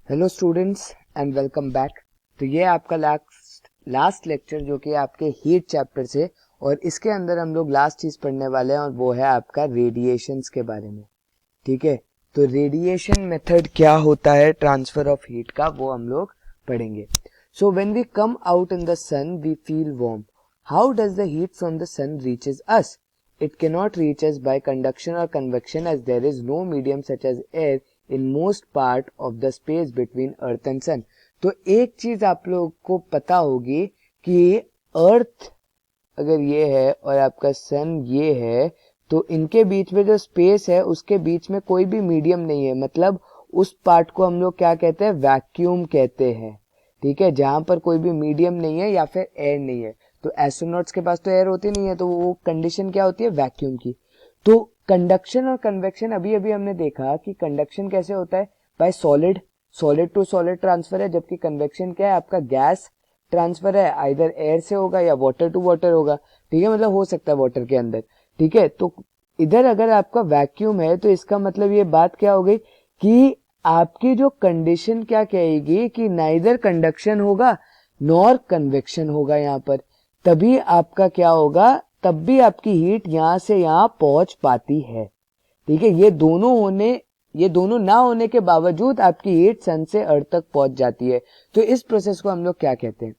Hello students and welcome back. तो ये आपका लास्ट लेक्चर जो कि आपके हीट चैप्टर से, और इसके अंदर हम लोग लास्ट चीज पढ़ने वाले हैं और वो है आपका रेडिएशंस के बारे में। ठीक है, तो रेडिएशन मेथड क्या होता है ट्रांसफर ऑफ हीट का, वो हम लोग पढ़ेंगे। So when we come out in the sun we feel warm. How does the heat from the sun reaches us? It cannot reach us by conduction or convection as there is no medium such as air in most part of the space between earth and sun। तो एक चीज आप लोग को पता होगी कि अर्थ अगर ये है और आपका सन ये है, तो इनके बीच में जो स्पेस है उसके बीच में कोई भी मीडियम नहीं है। मतलब उस पार्ट को हम लोग क्या कहते हैं, वैक्यूम कहते हैं। ठीक है, जहां पर कोई भी मीडियम नहीं है या फिर एयर नहीं है। तो एस्ट्रोनॉट्स के पास तो एयर होती नहीं है, तो वो कंडीशन क्या होती है, वैक्यूम की। तो कंडक्शन और कन्वेक्शन अभी अभी हमने देखा कि कंडक्शन कैसे होता है, by solid solid to solid transfer है, जबकि कन्वेक्शन क्या है, आपका गैस ट्रांसफर है, आइदर एयर से होगा या वाटर टू वाटर होगा। ठीक है, मतलब हो सकता है वाटर के अंदर। ठीक है, तो इधर अगर आपका वैक्यूम है तो इसका मतलब ये बात क्या हो गई कि आपकी जो कंडीशन क्या कहेगी कि नाइदर कंडक्शन होगा नॉर कन्वेक्शन होगा यहाँ पर। तभी आपका क्या होगा, तब भी आपकी हीट यहां से यहां पहुंच पाती है। ठीक है, ये दोनों ना होने के बावजूद आपकी हीट सन से अर्थ तक पहुंच जाती है। तो इस प्रोसेस को हम लोग क्या कहते हैं?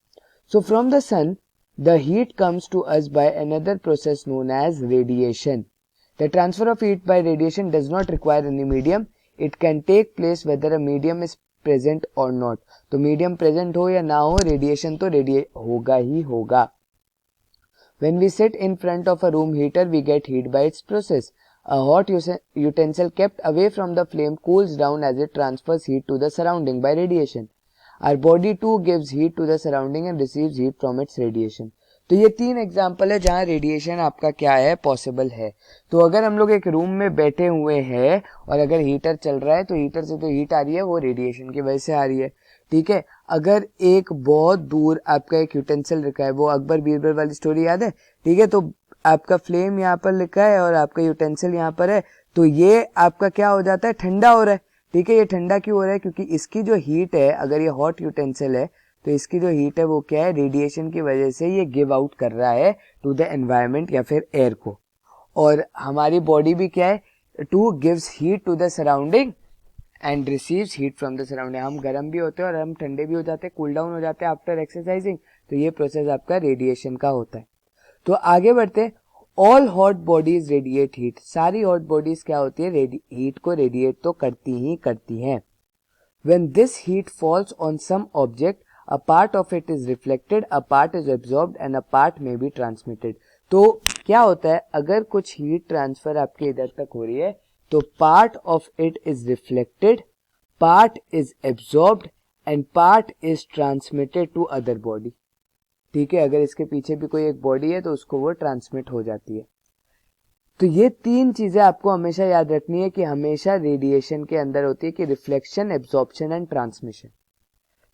So from the sun the heat comes to us by another process known as radiation. The transfer of heat by radiation does not require any medium. It can take place whether a medium is present और not. तो medium present हो या ना हो, radiation तो radiate होगा ही होगा। When we sit in front of a room heater, we get heat by its process. A hot utensil kept away from the flame cools down as it transfers heat to the surrounding by radiation. Our body too gives heat to the surrounding and receives heat from its radiation. तो ये तीन example है जहाँ radiation आपका क्या है, possible है। तो अगर हम लोग एक रूम में बैठे हुए हैं और अगर हीटर चल रहा है तो हीटर से जो हीट आ रही है वो रेडिएशन की वजह से आ रही है। ठीक है, अगर एक बहुत दूर आपका एक यूटेंसिल रखा है, वो अकबर बीरबल वाली स्टोरी याद है? ठीक है, तो आपका फ्लेम यहाँ पर लिखा है और आपका यूटेंसिल यहाँ पर है, तो ये आपका क्या हो जाता है, ठंडा हो रहा है। ठीक है, ये ठंडा क्यों हो रहा है? क्योंकि इसकी जो हीट है, अगर ये हॉट यूटेंसिल है तो इसकी जो हीट है वो क्या है, रेडिएशन की वजह से ये गिव आउट कर रहा है टू द एनवायरमेंट या फिर एयर को। और हमारी बॉडी भी क्या है, to gives heat to the surrounding and receives heat from the surrounding. हम गर्म भी होते हैं और हम ठंडे भी हो जाते हैं, कूल डाउन हो जाते हैं आफ्टर एक्सरसाइजिंग। तो ये प्रोसेस आपका रेडिएशन का होता है। तो आगे बढ़ते हैं। All hot bodies radiate heat. सारी हॉट बॉडीज क्या होती है, हीट को रेडिएट तो करती ही करती हैं। When this heat falls on some object, a part of it is reflected, a part is absorbed and a part may be transmitted. तो क्या होता है, अगर कुछ हीट ट्रांसफर आपके इधर तक हो रही है तो part of it is reflected, part is absorbed and part is transmitted to other body. ठीक है, अगर इसके पीछे भी कोई एक बॉडी है तो उसको वो ट्रांसमिट हो जाती है। तो ये तीन चीजें आपको हमेशा याद रखनी है कि हमेशा रेडिएशन के अंदर होती है कि रिफ्लेक्शन, एब्जॉर्प्शन एंड ट्रांसमिशन।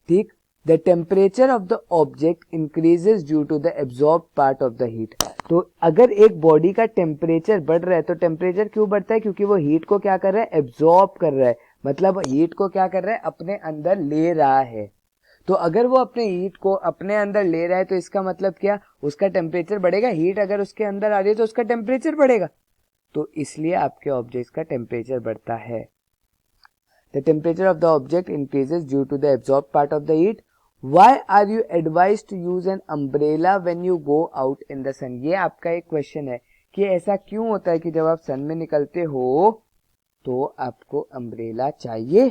ठीक, the temperature of the object increases due to the absorb part of the heat. तो अगर एक बॉडी का टेम्परेचर बढ़ रहा है तो टेम्परेचर क्यों बढ़ता है? क्योंकि वो हीट को क्या कर रहा है, एब्जॉर्ब कर रहा है। मतलब हीट को क्या कर रहा है, अपने अंदर ले रहा है। तो अगर वो अपने हीट को अपने अंदर ले रहा है तो इसका मतलब क्या, उसका टेम्परेचर बढ़ेगा। हीट अगर उसके अंदर आ रही है तो उसका टेम्परेचर बढ़ेगा। तो इसलिए आपके ऑब्जेक्ट का टेम्परेचर बढ़ता है। The temperature of the object increases due to the absorbed part of the heat. Why are you advised to use an umbrella when you go out in the sun? ये आपका एक question है कि ऐसा क्यों होता है कि जब आप सन में निकलते हो तो आपको अम्ब्रेला चाहिए।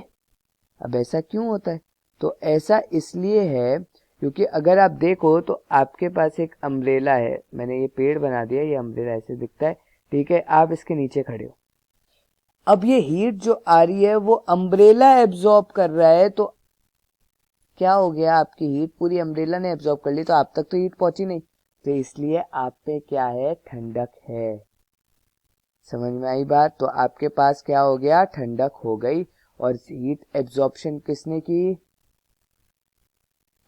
अब ऐसा क्यों होता है? तो ऐसा इसलिए है क्योंकि अगर आप देखो तो आपके पास एक अम्ब्रेला है। मैंने ये पेड़ बना दिया, ये अम्ब्रेला ऐसे दिखता है। ठीक है, आप इसके नीचे खड़े हो। अब ये हीट जो आ रही है वो अम्ब्रेला एब्जॉर्ब कर रहा है, तो क्या हो गया, आपकी हीट पूरी अम्ब्रेला ने एब्जॉर्ब कर ली, तो आप तक तो हीट पहुंची नहीं। तो इसलिए आप पे क्या है, ठंडक है। समझ में आई बात? तो आपके पास क्या हो गया, ठंडक हो गई। और हीट एब्जॉर्प्शन किसने की,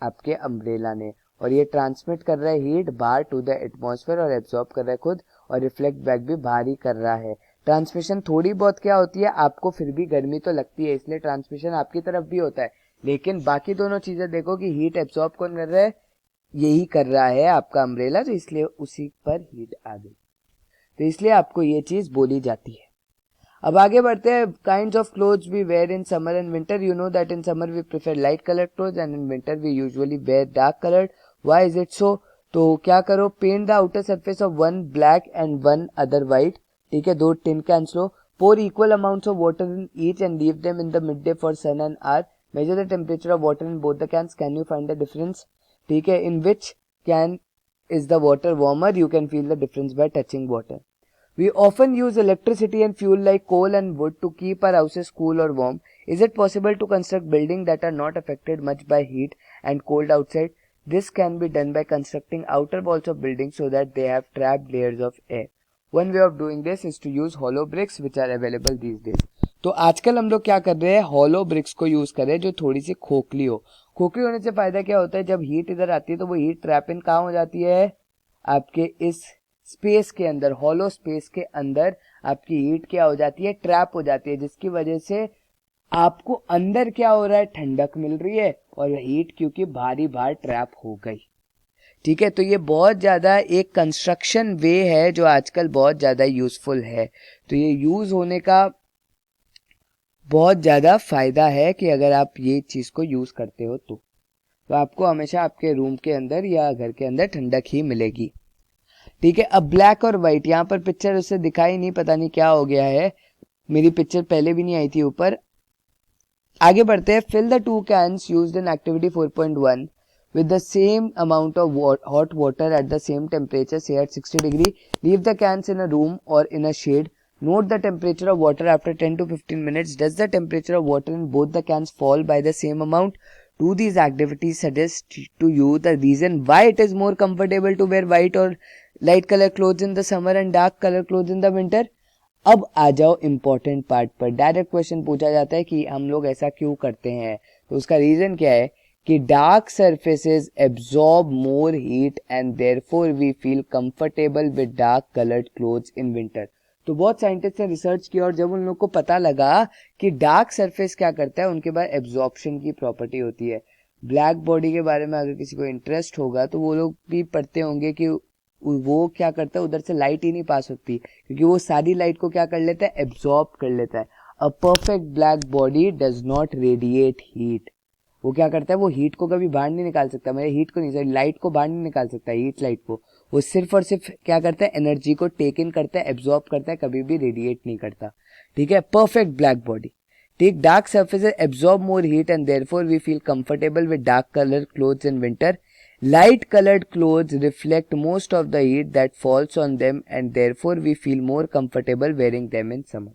आपके अम्ब्रेला ने। और ये ट्रांसमिट कर रहा है हीट बाहर टू द एटमॉस्फेयर और एब्जॉर्ब कर रहा है खुद, और रिफ्लेक्ट बैक भी बाहर ही कर रहा है। ट्रांसमिशन थोड़ी बहुत क्या होती है, आपको फिर भी गर्मी तो लगती है, इसलिए ट्रांसमिशन आपकी तरफ भी होता है। लेकिन बाकी दोनों चीजें देखो कि हीट एब्सॉर्ब कौन कर रहा है, यही कर रहा है आपका अम्ब्रेला, तो इसलिए उसी पर हीट आ गई, तो इसलिए आपको ये चीज बोली जाती है। अब आगे बढ़ते हैं। Kinds of clothes we wear in summer and winter. You know that in summer we prefer light coloured clothes and in winter we usually wear dark coloured. Why is it so? तो क्या करो, paint the outer surface of one black and one other white. ठीक है, 2 tin cans लो, pour equal amounts of water in each and leave them in the midday for sun and hour. Measure the temperature of water in both the cans. Can you find the difference? ठीक है, in which can is the water warmer? You can feel the difference by touching water. We often use electricity and fuel like coal and wood to keep our houses cool or warm. Is it possible to construct buildings that are not affected much by heat and cold outside? This can be done by constructing outer walls of buildings so that they have trapped layers of air. One way of doing this is to use hollow bricks which are available these days. तो आजकल हम लोग क्या कर रहे हैं, hollow BRICS को use कर रहे हैं जो थोड़ी सी खोखली हो। खोखली होने से फायदा क्या होता है, जब हीट इधर आती है तो वो हीट ट्रैप इन कहाँ हो जाती है, आपके इस स्पेस के अंदर, हॉलो स्पेस के अंदर आपकी हीट क्या हो जाती है, ट्रैप हो जाती है, जिसकी वजह से आपको अंदर क्या हो रहा है, ठंडक मिल रही है और हीट क्योंकि भारी भार ट्रैप हो गई। ठीक है, तो ये बहुत ज़्यादा एक कंस्ट्रक्शन वे है जो आजकल बहुत ज़्यादा यूजफुल है। तो ये यूज होने का बहुत ज़्यादा फायदा है कि अगर आप ये चीज़ को यूज करते हो तो आपको हमेशा आपके रूम के अंदर या घर के अंदर ठंडक ही मिलेगी। ठीक है, अब ब्लैक और व्हाइट, यहाँ पर पिक्चर उससे दिखाई नहीं, पता नहीं क्या हो गया है, मेरी पिक्चर पहले भी नहीं आई थी ऊपर। आगे बढ़ते हैं। फिल द 2 cans used in activity 4.1 with the same amount of hot water at the same temperature, say at 60 degree. Leave the cans in a room or in a shade. Note the temperature of water after 10 to 15 minutes. Does the temperature of water in both the cans fall by the same amount? Do these activities suggest to you the reason why it is more comfortable to wear white or light color clothes in the summer and dark color clothes in the winter? अब आ जाओ important part पर। Direct question पूछा जाता है कि हम लोग ऐसा क्यों करते हैं, तो उसका रीजन क्या है कि dark surfaces absorb more heat and therefore we feel comfortable with dark coloured clothes in winter. तो बहुत साइंटिस्ट ने रिसर्च किया और जब उन लोग को पता लगा कि डार्क सरफेस क्या करता है, उनके पास एब्जॉर्प्शन की प्रॉपर्टी होती है। ब्लैक बॉडी के बारे में अगर किसी को इंटरेस्ट होगा तो वो लोग भी पढ़ते होंगे कि वो क्या करता है, उधर से लाइट ही नहीं पास होती क्योंकि वो सारी लाइट को क्या कर लेता है, एब्जॉर्ब कर लेता है। A perfect black body does not radiate heat. वो क्या करता है, वो हीट को कभी बाहर नहीं निकाल सकता, मेरे हीट को नहीं, सॉरी लाइट को बाहर नहीं निकाल सकता, हीट लाइट को। वो सिर्फ और सिर्फ क्या करता है, एनर्जी को टेक इन करता है, एब्जॉर्ब करता है, कभी भी रेडिएट नहीं करता। ठीक है, परफेक्ट ब्लैक बॉडी। ठीक, dark surfaces absorb more heat and therefore we feel comfortable with dark colour clothes in winter. Light colored clothes reflect most of the heat that falls on them and therefore we feel more comfortable wearing them in summer.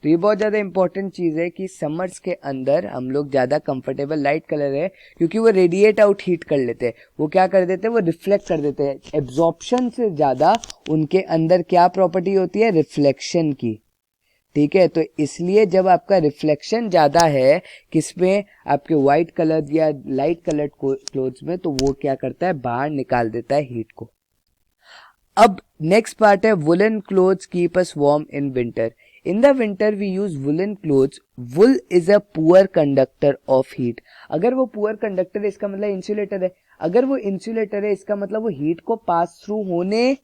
तो ये बहुत ज़्यादा important चीज़ है कि summers के अंदर हम लोग ज़्यादा कंफर्टेबल लाइट कलर है क्योंकि वो रेडिएट आउट हीट कर लेते हैं, वो क्या कर देते हैं, वो रिफ्लेक्ट कर देते हैं। एब्जॉर्प्शन से ज़्यादा उनके अंदर क्या प्रॉपर्टी होती है, रिफ्लेक्शन की। ठीक है, तो इसलिए जब आपका रिफ्लेक्शन ज़्यादा है किसमें, आपके व्हाइट कलर या लाइट कलर्ड क्लोथ्स में, तो वो क्या करता है, बाहर निकाल देता है हीट को। अब नेक्स्ट पार्ट है woollen clothes keep us warm in winter. In the winter we use woollen clothes. Wool is a poor conductor of heat. अगर वो पुअर कंडक्टर है इसका मतलब इंसुलेटर है, अगर वो इंसुलेटर है इसका मतलब वो हीट को पास थ्रू होने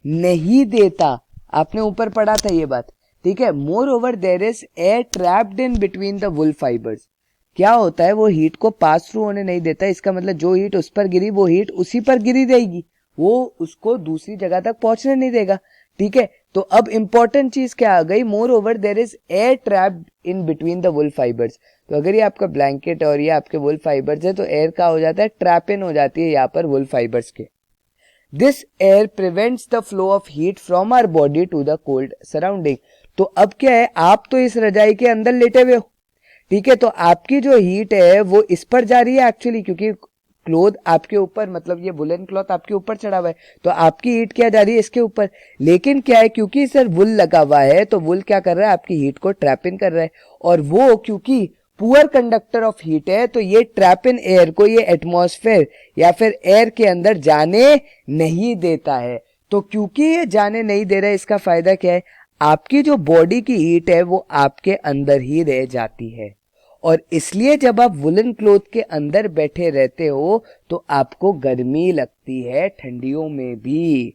नहीं देता। आपने ऊपर पढ़ा था ये बात। ठीक है, moreover there is air trapped in between the wool fibres. क्या होता है, वो हीट को पास थ्रू होने नहीं देता, इसका मतलब जो हीट उस पर गिरी वो हीट उसी पर गिरी रहेगी, वो उसको दूसरी जगह तक पहुंचने नहीं देगा। ठीक है, तो अब इंपॉर्टेंट चीज क्या आ गई, moreover there is air trapped in between the wool fibres. तो अगर ये आपका ब्लैंकेट और ये आपके वुल फाइबर्स है तो एयर का हो जाता है, ट्रैप इन हो जाती है यहाँ पर वुल फाइबर्स के। This air prevents the flow of heat from our body to the cold surrounding. तो अब क्या है, आप तो इस रजाई के अंदर लेटे हुए हो, ठीक है, तो आपकी जो हीट है वो इस पर जा रही है एक्चुअली, क्योंकि क्लोथ आपके ऊपर, मतलब ये वुलन क्लॉथ आपके ऊपर चढ़ा हुआ है, तो आपकी हीट क्या जा रही है, इसके ऊपर। लेकिन क्या है, क्योंकि सर वुल लगा हुआ है तो वुल क्या कर रहा है, आपकी हीट को ट्रैप इन कर रहा है, और वो क्योंकि पुअर कंडक्टर ऑफ हीट है तो ये ट्रैप इन एयर को ये एटमॉस्फेयर या फिर एयर के अंदर जाने नहीं देता है। तो क्योंकि ये जाने नहीं दे रहा है, इसका फायदा क्या है, आपकी जो बॉडी की हीट है वो आपके अंदर ही रह जाती है। और इसलिए जब आप वुलन क्लोथ के अंदर बैठे रहते हो तो आपको गर्मी लगती है ठंडियों में भी।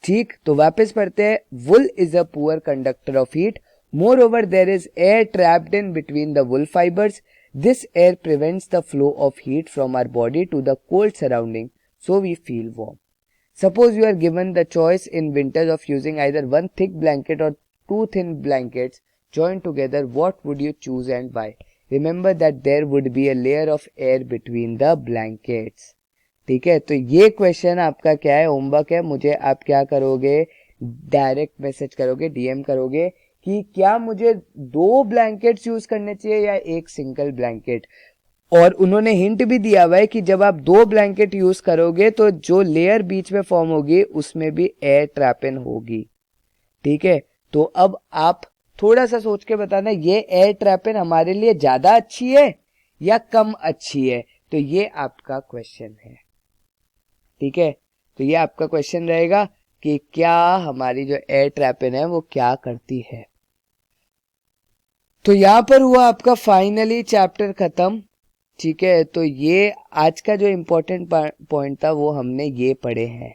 ठीक, तो वापस पढ़ते हैं। Wool is a poor conductor of heat, moreover there is air trapped in between the wool fibres, this air prevents the flow of heat from our body to the cold surrounding, so we feel warm. Suppose you are given the choice in winters of using either one thick blanket or two thin blankets joined together, what would you choose and why? Remember that there would be a layer of air between the blankets. ठीक है, तो ये question आपका क्या है, homework है। मुझे आप क्या करोगे, डायरेक्ट मैसेज करोगे, डीएम करोगे कि क्या मुझे 2 ब्लैंकेट्स यूज करने चाहिए या एक सिंगल ब्लैंकेट। और उन्होंने हिंट भी दिया हुआ है कि जब आप 2 ब्लैंकेट यूज करोगे तो जो लेयर बीच में फॉर्म होगी उसमें भी एयर ट्रैपिन होगी। ठीक है, तो अब आप थोड़ा सा सोच के बताना, ये एयर ट्रैपिन हमारे लिए ज्यादा अच्छी है या कम अच्छी है। तो ये आपका क्वेश्चन है। ठीक है, तो ये आपका क्वेश्चन रहेगा कि क्या हमारी जो एयर ट्रैपिन है वो क्या करती है। तो यहां पर हुआ आपका फाइनली चैप्टर खत्म। ठीक है, तो ये आज का जो इम्पोर्टेंट पॉइंट था वो हमने ये पढ़े हैं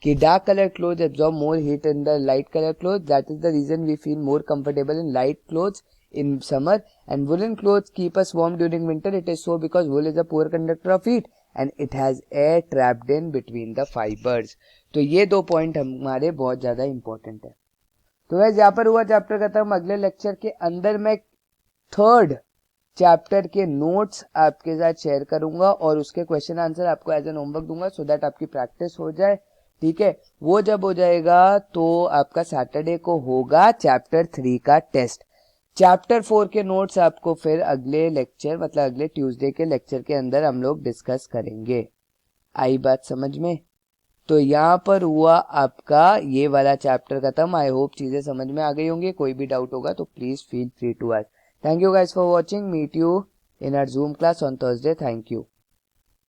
कि dark colour cloth absorb more heat in the light colour cloth, that is the reason we feel more comfortable in light clothes in summer, and woolen clothes keep us warm during winter. It is so because wool is a poor conductor of heat and it has air trapped in between the fibers. तो ये 2 point हमारे बहुत ज्यादा important है। तो वैसे यहाँ पर हुआ चैप्टर खत्म। अगले लेक्चर के अंदर मैं 3rd चैप्टर के नोट्स आपके साथ शेयर करूंगा और उसके क्वेश्चन आंसर आपको एज एन होमवर्क दूंगा, सो दैट आपकी प्रैक्टिस हो जाए। ठीक है, वो जब हो जाएगा तो आपका सैटरडे को होगा चैप्टर 3 का टेस्ट। चैप्टर 4 के नोट्स आपको फिर अगले लेक्चर मतलब अगले ट्यूसडे के लेक्चर के अंदर हम लोग डिस्कस करेंगे। आई बात समझ में? तो यहाँ पर हुआ आपका ये वाला चैप्टर खत्म। आई होप चीजें समझ में आ गई होंगी। कोई भी डाउट होगा तो please feel free to ask. Thank you guys for watching. Meet you in our Zoom class on Thursday. Thank you.